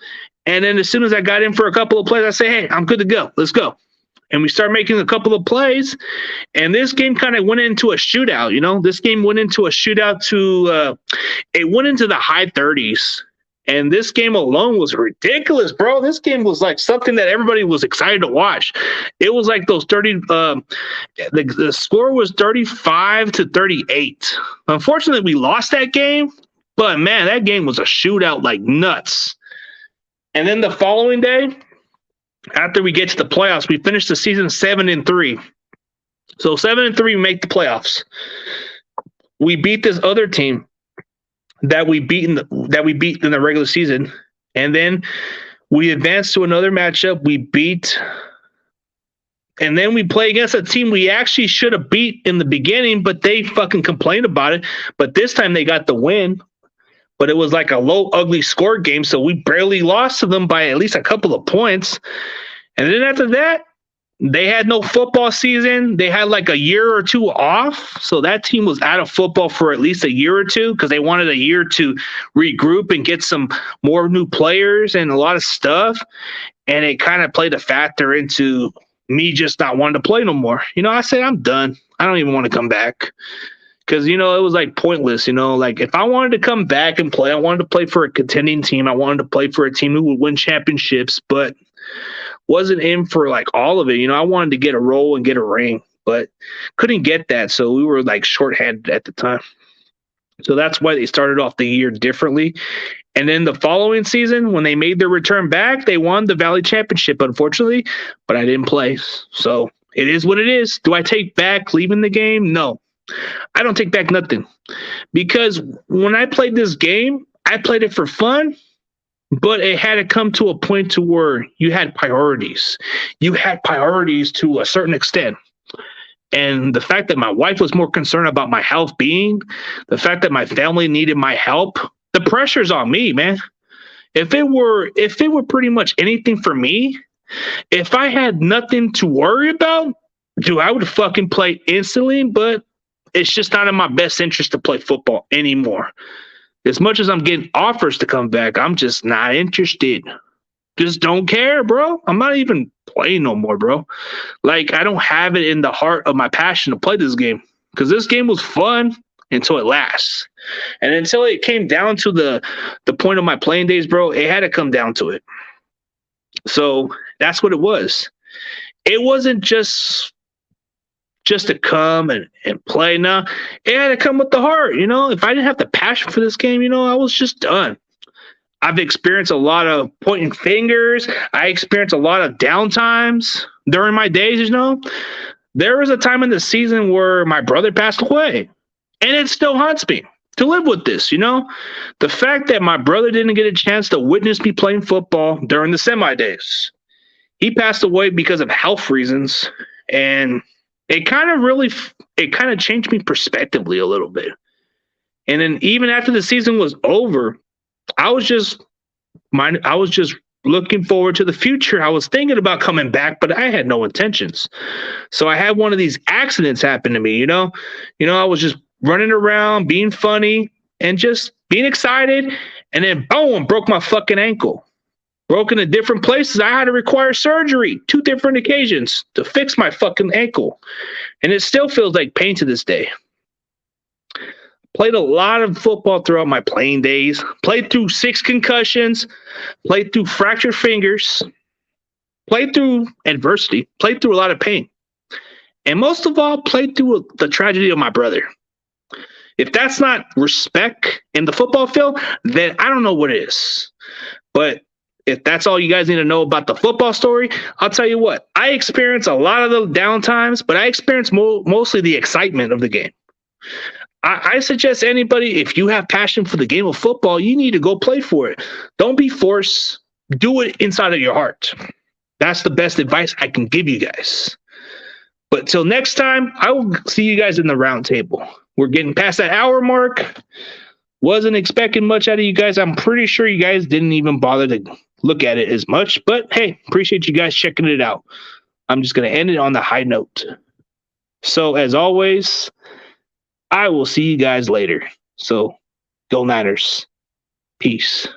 And then as soon as I got in for a couple of plays, I say, hey, I'm good to go. Let's go. And we start making a couple of plays, and this game kind of went into a shootout. You know, this game went into a shootout it went into the high 30s. And this game alone was ridiculous, bro. This game was like something that everybody was excited to watch. It was like those 30, the score was 35-38. Unfortunately, we lost that game, but man, that game was a shootout like nuts. And then the following day, after we get to the playoffs, we finish the season 7-3. So 7-3, we make the playoffs. We beat this other team that we beat in the regular season, and then we advance to another matchup. We beat, and then we play against a team we actually should have beat in the beginning, but they fucking complained about it. But this time they got the win. But it was like a low, ugly score game, so we barely lost to them by at least a couple of points. And then after that, they had no football season. They had like a year or two off, so that team was out of football for at least a year or two because they wanted a year to regroup and get some more new players and a lot of stuff. And it kind of played a factor into me just not wanting to play no more. You know, I said, I'm done. I don't even want to come back. Because, you know, it was like pointless, you know, like if I wanted to come back and play, I wanted to play for a contending team. I wanted to play for a team who would win championships, but wasn't in for like all of it. You know, I wanted to get a role and get a ring, but couldn't get that. So we were like shorthanded at the time. So that's why they started off the year differently. And then the following season, when they made their return back, they won the Valley Championship, unfortunately, but I didn't play. So it is what it is. Do I take back leaving the game? No. I don't take back nothing because when I played this game, I played it for fun, but it had to come to a point to where you had priorities. You had priorities to a certain extent. And the fact that my wife was more concerned about my health being, the fact that my family needed my help, the pressure's on me, man. If it were pretty much anything for me, if I had nothing to worry about, dude, I would fucking play instantly, but it's just not in my best interest to play football anymore. As much as I'm getting offers to come back, I'm just not interested. Just don't care, bro. I'm not even playing no more, bro. Like, I don't have it in the heart of my passion to play this game because this game was fun until it lasts. And until it came down to the point of my playing days, bro, it had to come down to it. So that's what it was. It wasn't just to come and play. No, it had to come with the heart. You know, if I didn't have the passion for this game, you know, I was just done. I've experienced a lot of pointing fingers. I experienced a lot of downtimes during my days, you know. There was a time in the season where my brother passed away, and it still haunts me to live with this, you know. The fact that my brother didn't get a chance to witness me playing football during the semi days. He passed away because of health reasons, and it kind of changed me perspectively a little bit. And then even after the season was over, I was just looking forward to the future. I was thinking about coming back, but I had no intentions. So I had one of these accidents happen to me, you know. I was just running around, being funny, and just being excited, and then boom, broke my fucking ankle. Broken in different places. I had to require surgery 2 different occasions to fix my fucking ankle. And it still feels like pain to this day. Played a lot of football throughout my playing days. Played through 6 concussions. Played through fractured fingers. Played through adversity. Played through a lot of pain. and most of all, played through the tragedy of my brother. If that's not respect in the football field, then I don't know what is. But if that's all you guys need to know about the football story, I'll tell you what. I experience a lot of the downtimes, but I experience mostly the excitement of the game. I suggest anybody, if you have passion for the game of football, you need to go play for it. Don't be forced. Do it inside of your heart. That's the best advice I can give you guys. But till next time, I will see you guys in the round table. We're getting past that hour mark. Wasn't expecting much out of you guys. I'm pretty sure you guys didn't even bother to look at it as much. But hey, appreciate you guys checking it out. I'm just going to end it on the high note. So as always, I will see you guys later. So go Niners. Peace.